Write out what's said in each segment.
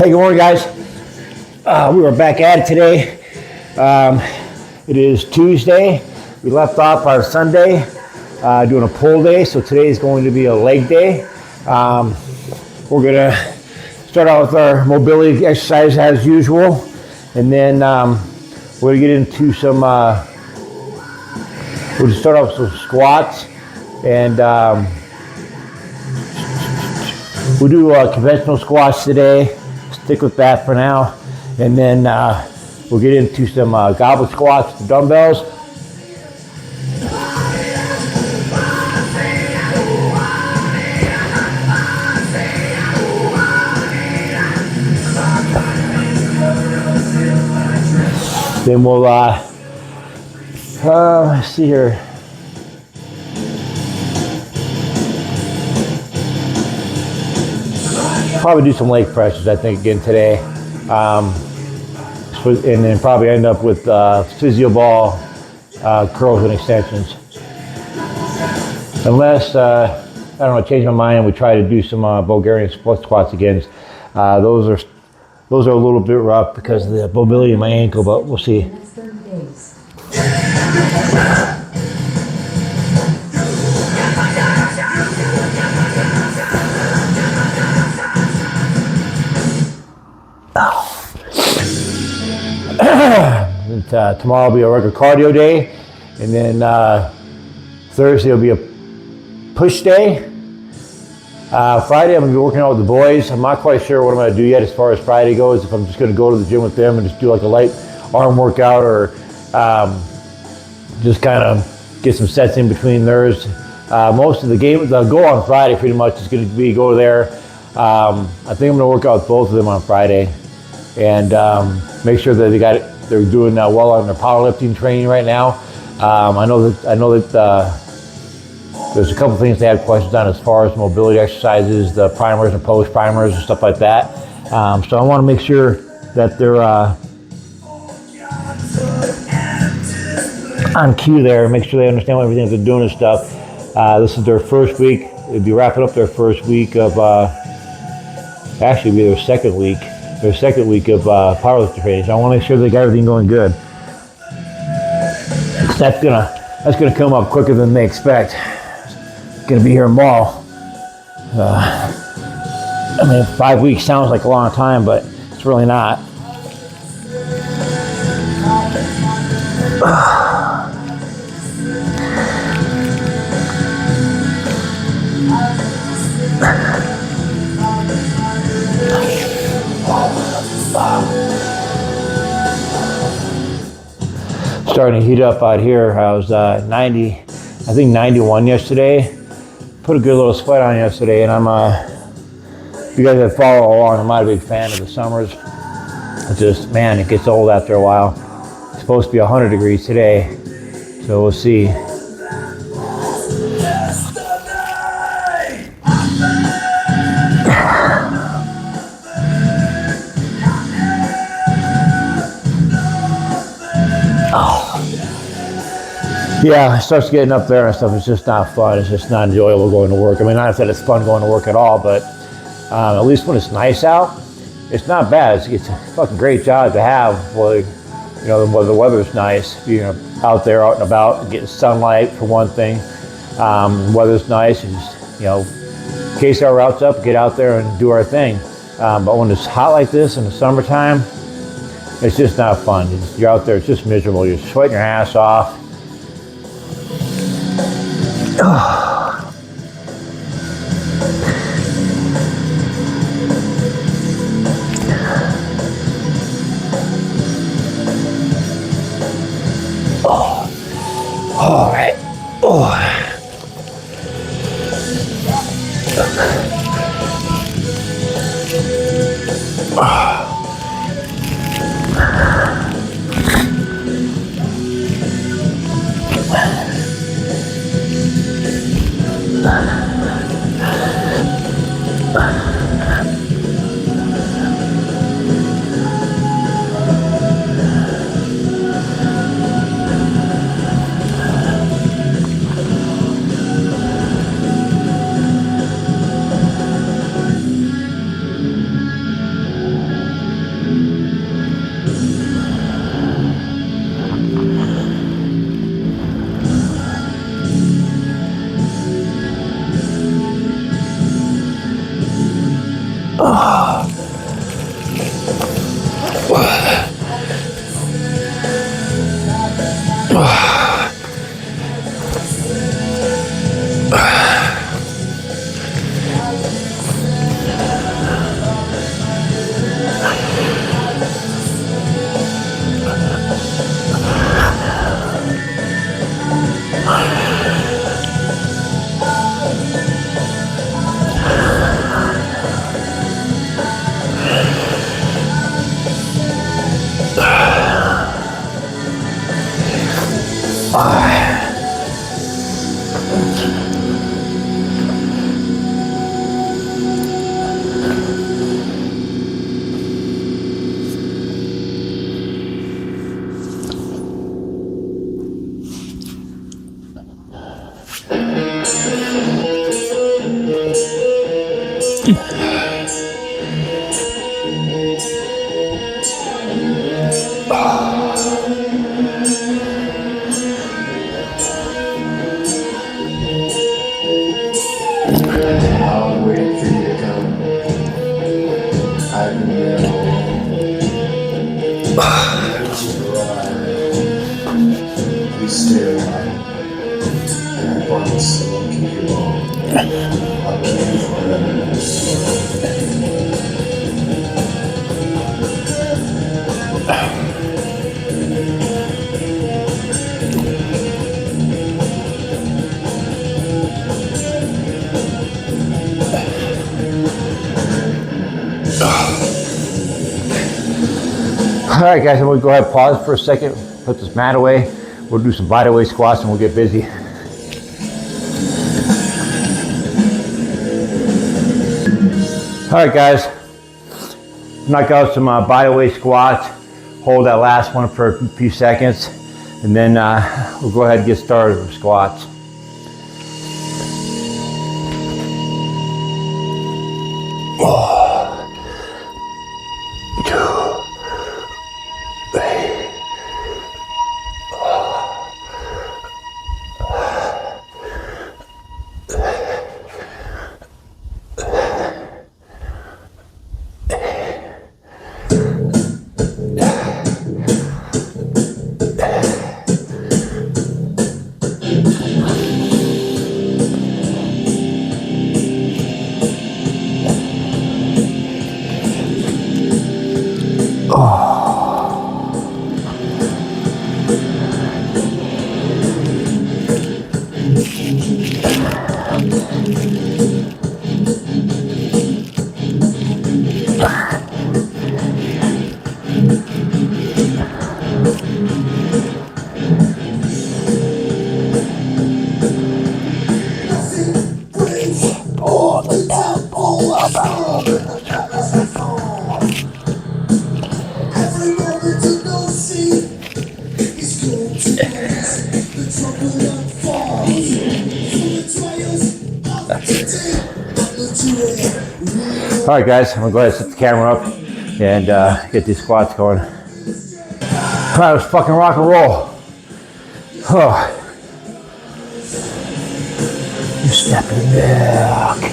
Hey, good morning, guys. We were back at it today. It is Tuesday. We left off our Sunday doing a pull day, so today is going to be a leg day. We're going to start out with our mobility exercise as usual, and then we're going to get into some, we'll start off with some squats, and we'll do conventional squats today. Stick with that for now, and then we'll get into some goblet squats with dumbbells. Then we'll let's see here. Probably do some leg presses, I think, again today, and then probably end up with Physioball Curls and Extensions. Unless I don't know, change my mind and we try to do some Bulgarian split squats again. Those are a little bit rough because of the mobility of my ankle, but we'll see. Tomorrow will be a regular cardio day, and then Thursday will be a push day. Friday I'm going to be working out with the boys. I'm not quite sure what I'm going to do yet as far as Friday goes, if I'm just going to go to the gym with them and just do like a light arm workout, or just kind of get some sets in between theirs. Most of the goal on Friday pretty much is going to be go there. I think I'm going to work out with both of them on Friday, and make sure that they're doing well on their powerlifting training right now. I know that there's a couple things they had questions on as far as mobility exercises, the primers and post primers and stuff like that. So I want to make sure that they're on cue there, make sure they understand everything that they're doing and stuff. This is their first week. They'll be wrapping up their first week of, actually be their second week of powerlifting training. So I want to make sure they got everything going good. That's gonna come up quicker than they expect. It's gonna be here tomorrow. I mean, 5 weeks sounds like a long time, but it's really not. Starting to heat up out here. I was 91 yesterday. Put a good little sweat on yesterday, and I'm if you guys that follow along, I'm not a big fan of the summers. It's just, man, it gets old after a while. It's supposed to be 100 degrees today, so we'll see. Yeah, it starts getting up there and stuff. It's just not fun. It's just not enjoyable going to work. I mean, not that it's fun going to work at all, but at least when it's nice out, it's not bad. It's a fucking great job to have. Well, you know, when the weather's nice, out there, out and about, getting sunlight for one thing. Weather's nice, and just, in case our route's up, get out there and do our thing. But when it's hot like this in the summertime, it's just not fun. You're out there, it's just miserable. You're sweating your ass off. All right. I'll wait for you to come. I've been there all along. You arrive. You stay alive. And I promise I won't keep you long. I'll keep you forever. All right, guys, I'm gonna go ahead and pause for a second, put this mat away. We'll do some body weight squats and we'll get busy. All right, guys, knock out some body weight squats. Hold that last one for a few seconds, and then we'll go ahead and get started with squats. All right, guys, I'm gonna go ahead and set the camera up and get these squats going. All right, let's fucking rock and roll. Oh. You step it back.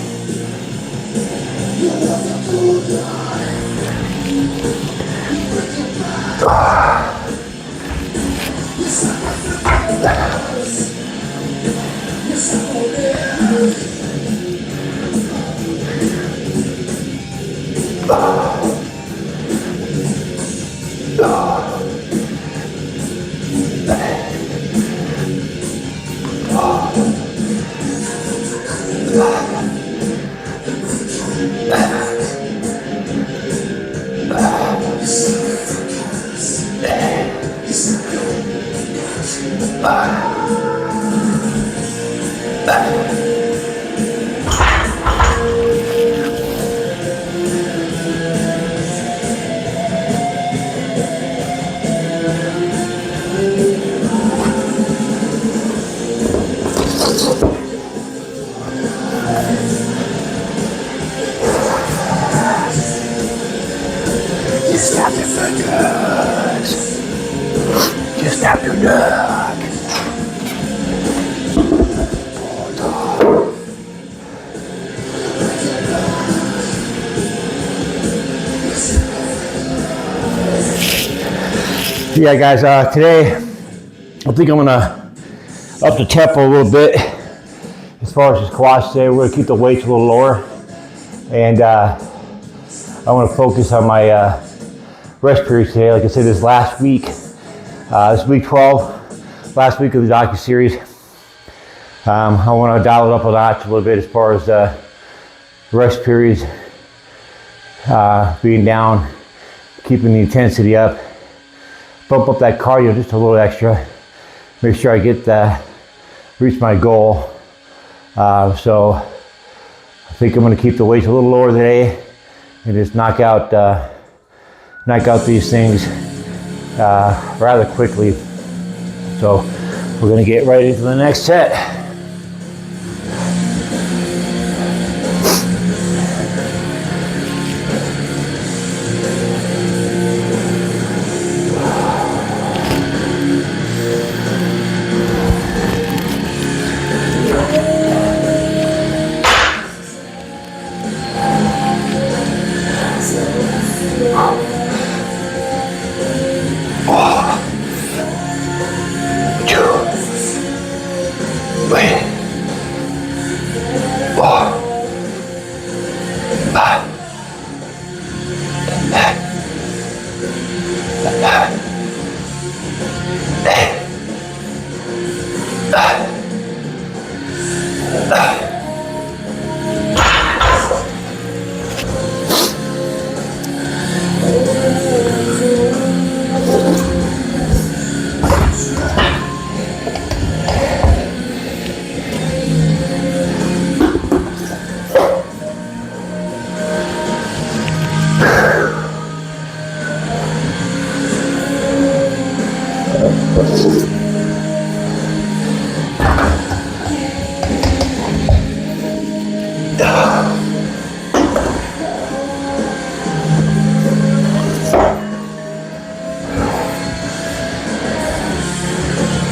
Just tap your fingers. Just tap your neck. Yeah, guys, today I think I'm gonna up the tempo a little bit as far as the squats today. We're gonna keep the weights a little lower, and I want to focus on my rest periods today. Like I said, this last week, this week 12, last week of the Docuseries. I want to dial it up a notch a little bit as far as rest periods being down, keeping the intensity up, bump up that cardio just a little extra, make sure I get reach my goal. So I think I'm going to keep the weights a little lower today and just knock out these things rather quickly. So we're going to get right into the next set.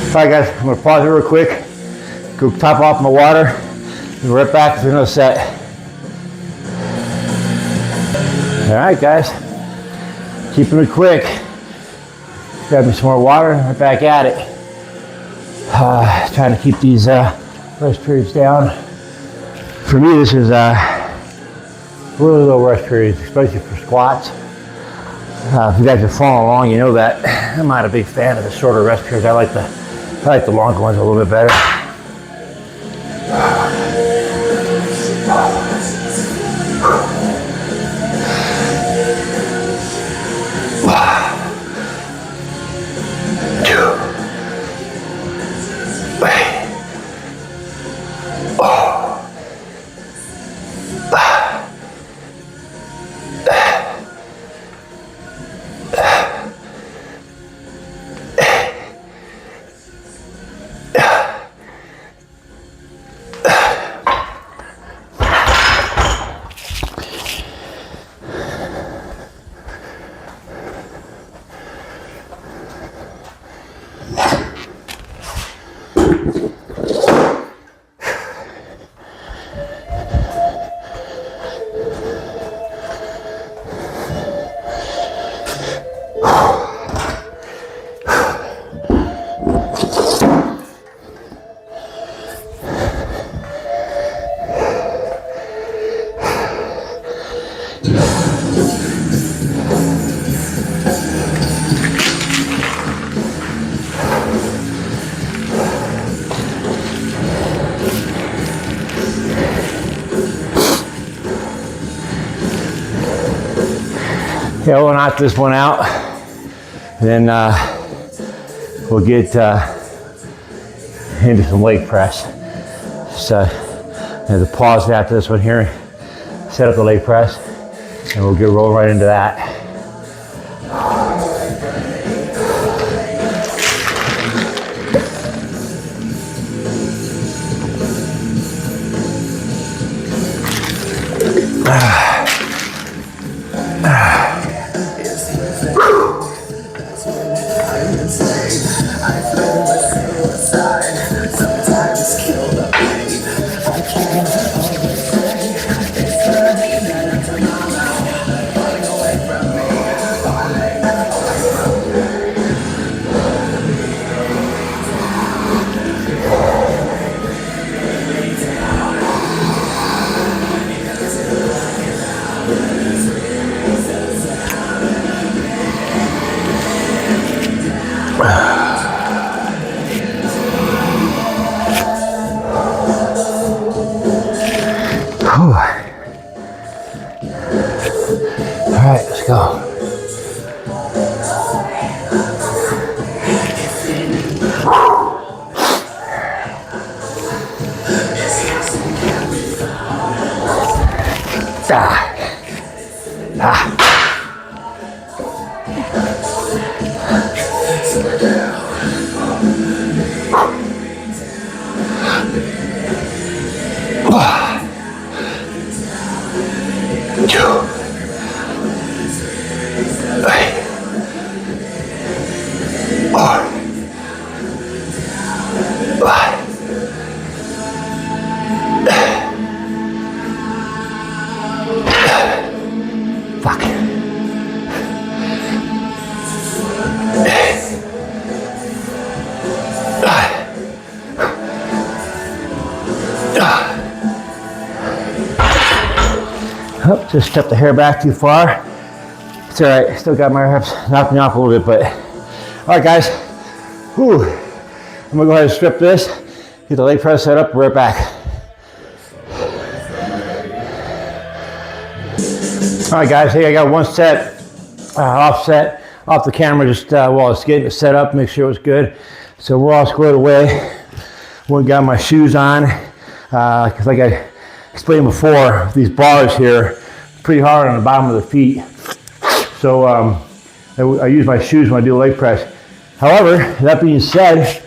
All right, guys, I'm gonna pause it real quick, go top off my water, and be right back for another set. All right, guys, keeping it quick. Grab me some more water, right back at it. Trying to keep these rest periods down. For me, this is really low rest periods, especially for squats. If you guys are following along, you know that I'm not a big fan of the shorter rest periods. I like the longer ones a little bit better. Yeah, we'll knock this one out, then we'll get into some leg press. So I have to pause after this one here, set up the leg press, and we'll get rolling right into that. Oh, just stepped the hair back too far. It's all right, still got my reps, knocked me off a little bit, but all right, guys. Whew. I'm gonna go ahead and strip this, get the leg press set up, we're right back. All right, guys, hey, I got one set offset off the camera just while it's getting it set up, make sure it was good. So we're all squared away. Got my shoes on, because like I explained before, these bars here, pretty hard on the bottom of the feet. So I use my shoes when I do the leg press. However, that being said,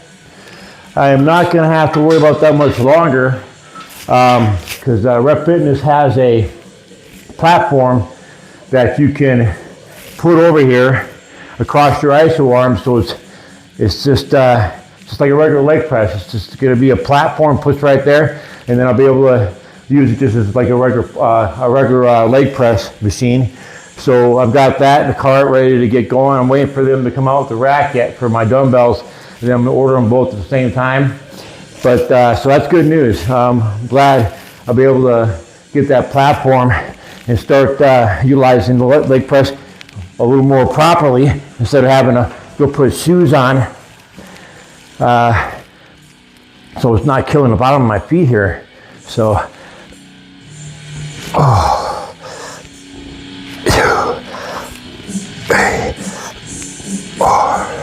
I am not going to have to worry about that much longer because Rep Fitness has a platform that you can put over here across your iso arm. So it's just like a regular leg press. It's just going to be a platform pushed right there, and then I'll be able to use it just as like a regular leg press machine. So I've got that in the cart ready to get going. I'm waiting for them to come out with the rack yet for my dumbbells, and then I'm gonna order them both at the same time. But so that's good news. I'm glad I'll be able to get that platform and start utilizing the leg press a little more properly instead of having to go put shoes on. So it's not killing the bottom of my feet here. So. Oh. 2, 3, 4,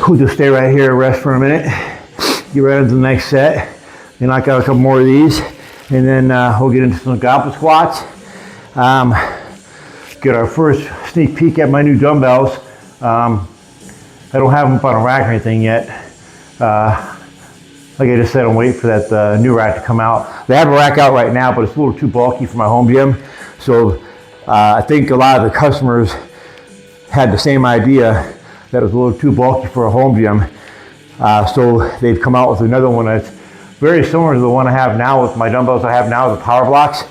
We'll just stay right here and rest for a minute. Get right into the next set. And knock out a couple more of these. And then we'll get into some goblet squats. Get our first sneak peek at my new dumbbells. I don't have them up on a rack or anything yet. Like I just said, I'm waiting for that new rack to come out. They have a rack out right now, but it's a little too bulky for my home gym. So I think a lot of the customers had the same idea, that it was a little too bulky for a home gym. So they've come out with another one that's very similar to the one I have now with my dumbbells I have now, the power blocks,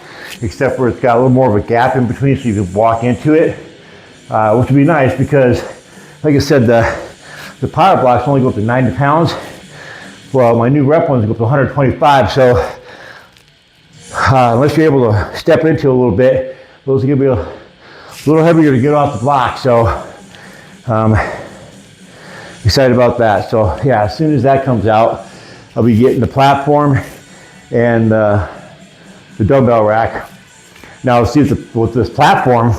except for it's got a little more of a gap in between so you can walk into it, which would be nice because, like I said, the power blocks only go up to 90 pounds. Well, my new rep ones go up to 125, so unless you're able to step into it a little bit, those are gonna be a little heavier to get off the block, so excited about that. So yeah, as soon as that comes out, I'll be getting the platform and the dumbbell rack. Now see with this platform,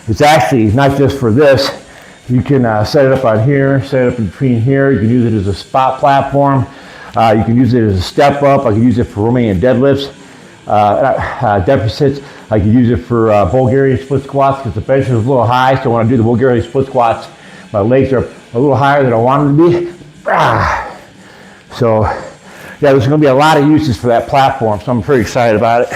it's actually not just for this. You can set it up on here, set it up in between here. You can use it as a spot platform. You can use it as a step up. I can use it for Romanian deadlifts, deficits. I can use it for Bulgarian split squats because the bench is a little high. So when I do the Bulgarian split squats, my legs are a little higher than I want them to be. So yeah, there's going to be a lot of uses for that platform. So I'm pretty excited about it.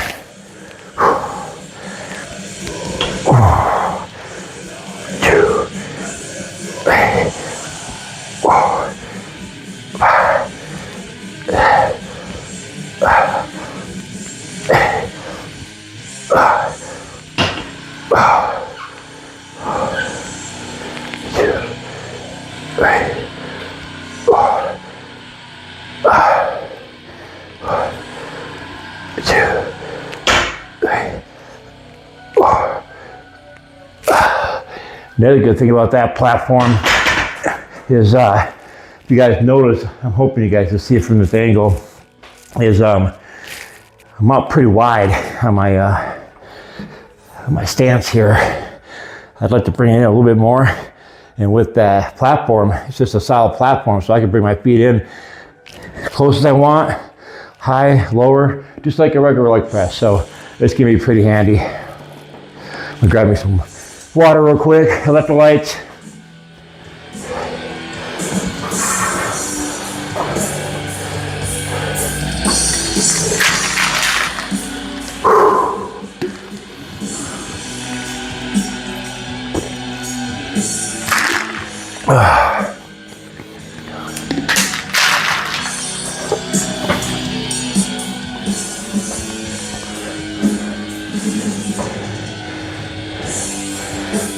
2, 3, 4, 5, 2, 3, 4. Another good thing about that platform is, if you guys notice, I'm hoping you guys can see it from this angle, is I'm up pretty wide on my stance here. I'd like to bring it in a little bit more. And with that platform, it's just a solid platform, so I can bring my feet in as close as I want, high, lower, just like a regular leg press. So it's gonna be pretty handy. I'm gonna grab me some water real quick, electrolytes.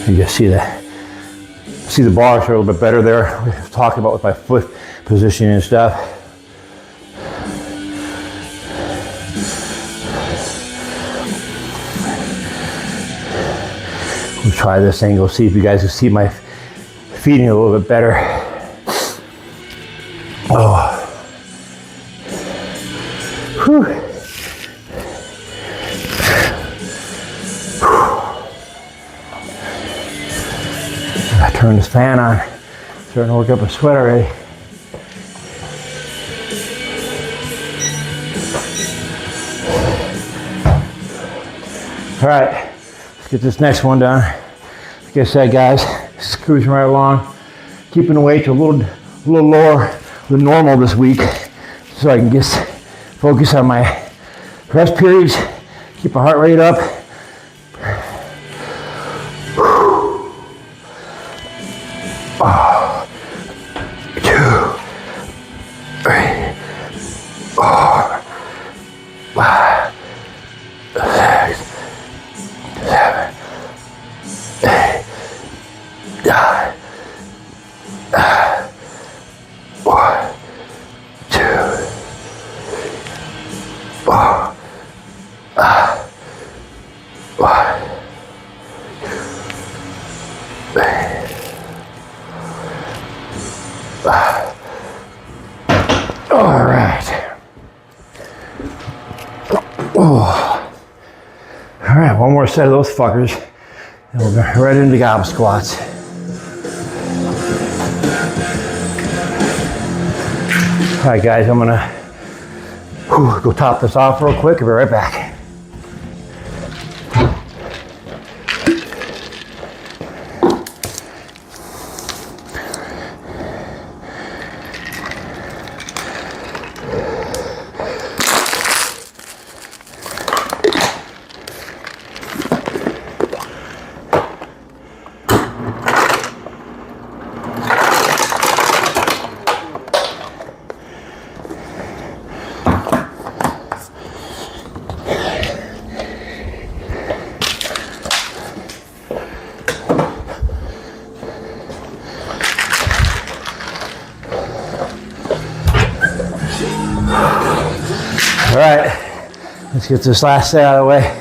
You just see the bars are a little bit better there. We were talking about with my foot positioning and stuff. We'll try this angle, see if you guys can see my feeding a little bit better. Oh. Whew. I turned this fan on, starting to work up a sweat already. All right, let's get this next one done. Like I said, guys, just cruising right along, keeping the weight to a little lower than normal this week, so I can just focus on my rest periods, keep my heart rate up. All right. Oh. All right, one more set of those fuckers, and we'll go right into goblet squats. All right, guys, I'm gonna go top this off real quick. I'll be right back. All right, let's get this last set out of the way.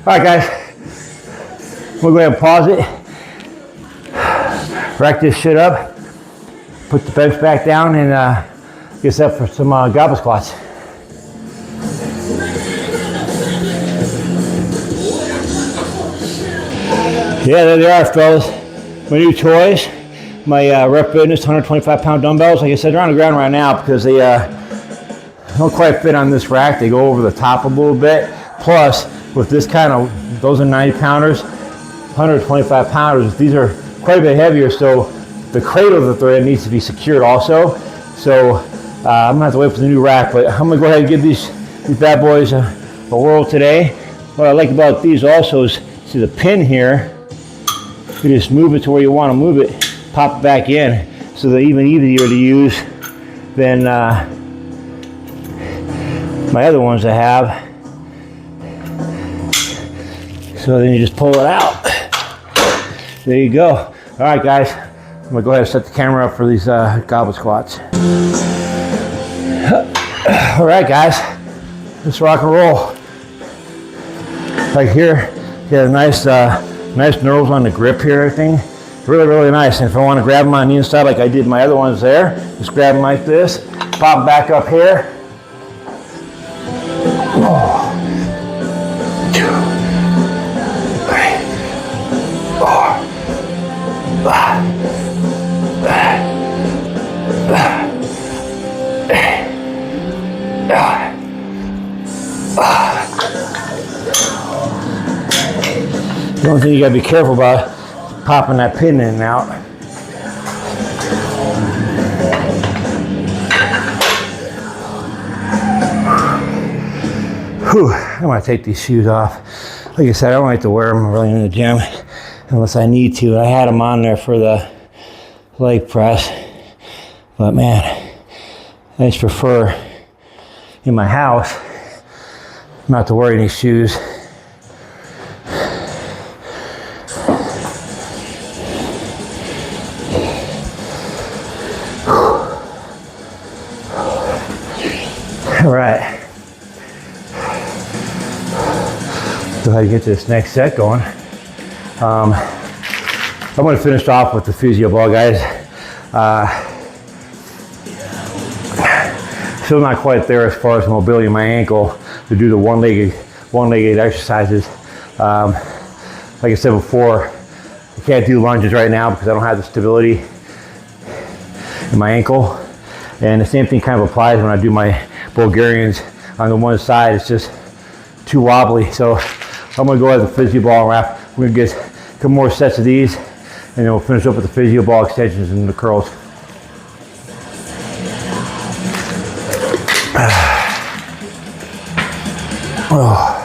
All right, guys, we'll go ahead and pause it, rack this shit up, put the bench back down, and get set for some goblet squats. Yeah, there they are, fellas. My new toys, my Rep Fitness 125-pound dumbbells. Like I said, they're on the ground right now because they don't quite fit on this rack. They go over the top a little bit. Plus, with this kind of, those are 90 pounders, 125 pounders. These are quite a bit heavier, so the cradle that they're in needs to be secured also. So I'm gonna have to wait for the new rack, but I'm gonna go ahead and give these bad boys a whirl today. What I like about these also is, see the pin here, you just move it to where you want to move it, pop it back in, so they're even easier to use than my other ones I have. So then you just pull it out. There you go. All right, guys. I'm gonna go ahead and set the camera up for these goblet squats. All right, guys. Let's rock and roll. Like here, you have nice nerves on the grip here, everything. Really, really nice. And if I want to grab them on the inside like I did my other ones there, just grab them like this, pop them back up here. Oh. The only thing you gotta be careful about is popping that pin in and out. Whew, I'm gonna take these shoes off. Like I said, I don't like to wear them really in the gym unless I need to. I had them on there for the leg press, but man, I just prefer in my house not to wear any shoes. All right, go ahead and get this next set going. I'm going to finish off with the Physioball, guys. Still not quite there as far as mobility in my ankle to do the one-legged exercises. Like I said before, I can't do lunges right now because I don't have the stability in my ankle. And the same thing kind of applies when I do my Bulgarians on the one side. It's just too wobbly. So I'm gonna go ahead with the Physioball wrap. We're gonna get a couple more sets of these, and then we'll finish up with the Physioball extensions and the curls. Oh.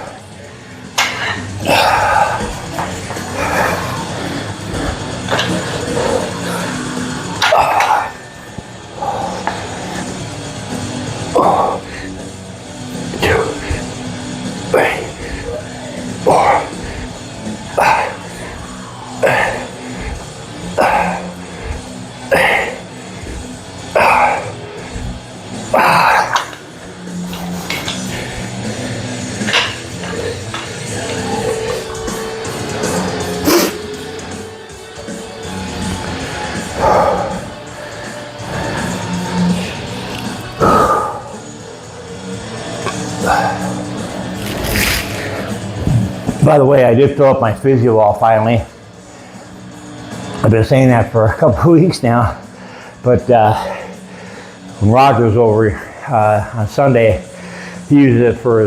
By the way, I did fill up my Physioball finally. I've been saying that for a couple of weeks now, but when Roger was over on Sunday, he used it for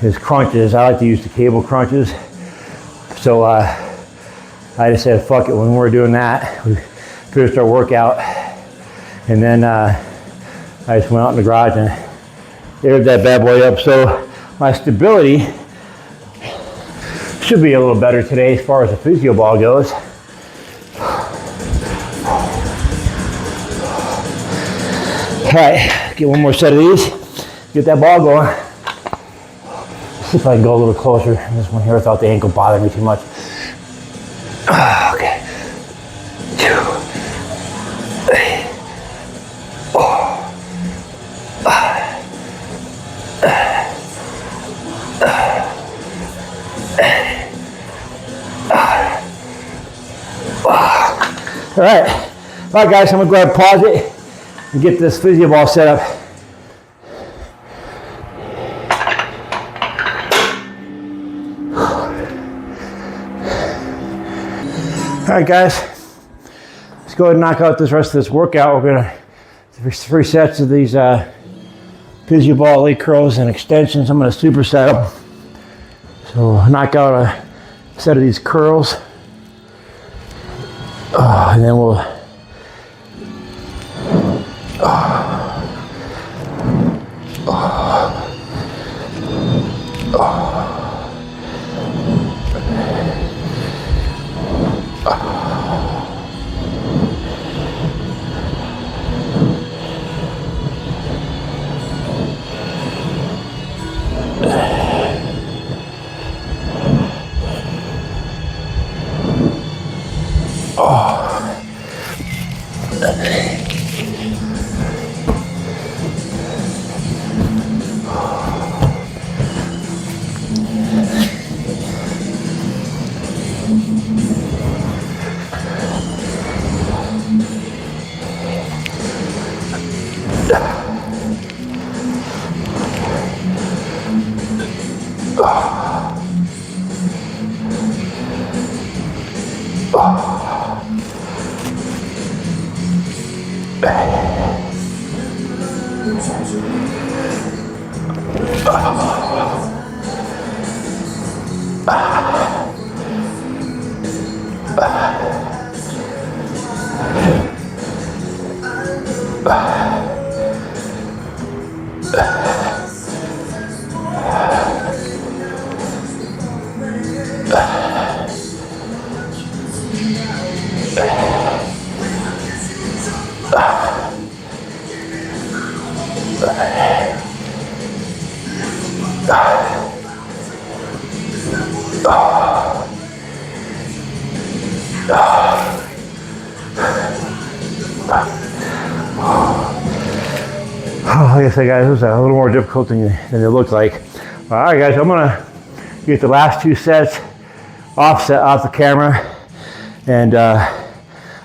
his crunches. I like to use the cable crunches, so I just said fuck it when we were doing that. We finished our workout, and then I just went out in the garage and aired that bad boy up. So my stability should be a little better today as far as the Physioball goes. All right, get one more set of these, get that ball going. See if I can go a little closer in this one here without the ankle bothering me too much. Okay. 2, 3, 4, 5. All right, guys, I'm gonna go ahead and pause it and get this Physioball set up. All right, guys, let's go ahead and knock out this rest of this workout. We're gonna 3 sets of these Physioball leg curls and extensions. I'm going to superset them. So knock out a set of these curls. And then we'll like I said, guys, it was a little more difficult than it looked like. All right, guys, I'm gonna get the last 2 sets off the camera and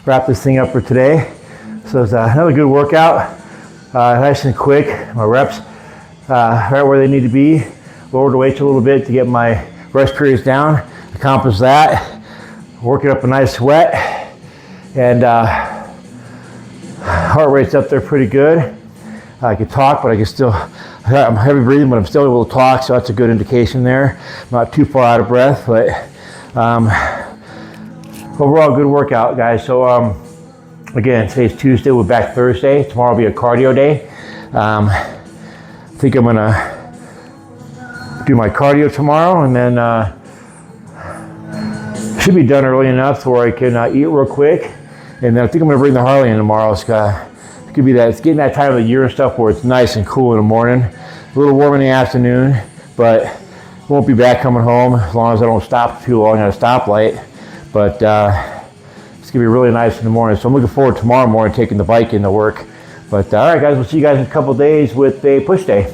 wrap this thing up for today. So it's another good workout, nice and quick. My reps right where they need to be. Lowered the weights a little bit to get my rest periods down. Accomplished that. Working up a nice sweat, and heart rate's up there pretty good. I can talk, but I'm heavy breathing, but I'm still able to talk, so that's a good indication there. I'm not too far out of breath, but overall good workout, guys. So again, today's Tuesday, we're back Thursday. Tomorrow will be a cardio day. I think I'm gonna do my cardio tomorrow, and then should be done early enough where I can eat real quick. And then I think I'm gonna bring the Harley in tomorrow. It's could be that it's getting that time of the year and stuff where it's nice and cool in the morning, a little warm in the afternoon, but won't be back coming home as long as I don't stop too long at a stoplight. But it's gonna be really nice in the morning. So I'm looking forward to tomorrow morning taking the bike into work. But all right, guys, we'll see you guys in a couple days with a push day.